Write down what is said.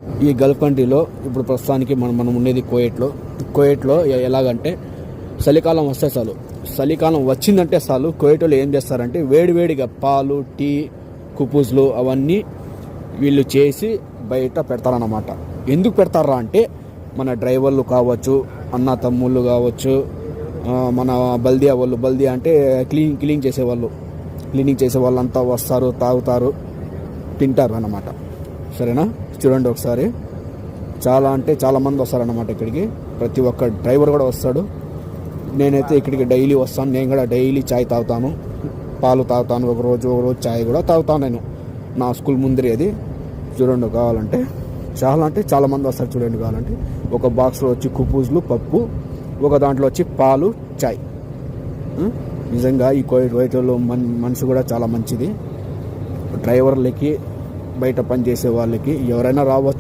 ఈ గల్ఫ్ కంట్రీలో ఇప్పుడు ప్రస్తుతానికి మనం ఉండేది కువైట్లో ఎలాగంటే చలికాలం వస్తే చాలు, చలికాలం వచ్చిందంటే చాలు కువైట్లో ఏం చేస్తారంటే వేడివేడిగా పాలు, టీ, కుపూస్లు అవన్నీ వీళ్ళు చేసి బయట పెడతారన్నమాట. ఎందుకు పెడతారా అంటే మన డ్రైవర్లు కావచ్చు, అన్న తమ్ముళ్ళు కావచ్చు, మన బల్దియా అంటే క్లీనింగ్ చేసేవాళ్ళు అంతా వస్తారు, తాగుతారు, తింటారు అన్నమాట. సరేనా, చూడండి ఒకసారి. చాలా మంది వస్తారన్నమాట ఇక్కడికి. ప్రతి ఒక్క డ్రైవర్ కూడా వస్తాడు. నేనైతే ఇక్కడికి డైలీ వస్తాను. నేను కూడా డైలీ చాయ్ తాగుతాను, పాలు తాగుతాను, ఒక రోజు చాయ్ కూడా తాగుతాను నేను. నా స్కూల్ ముందరే అది. చూడండి, కావాలంటే చాలా మంది వస్తారు. చూడండి, కావాలంటే ఒక బాక్స్లో వచ్చి కుపూస్లు, పప్పు, ఒక దాంట్లో వచ్చి పాలు, చాయ్. నిజంగా ఈ కువైట్లో మనిషి కూడా చాలా మంచిది. డ్రైవర్లకి, బయట పనిచేసే వాళ్ళకి ఎవరైనా రావచ్చు.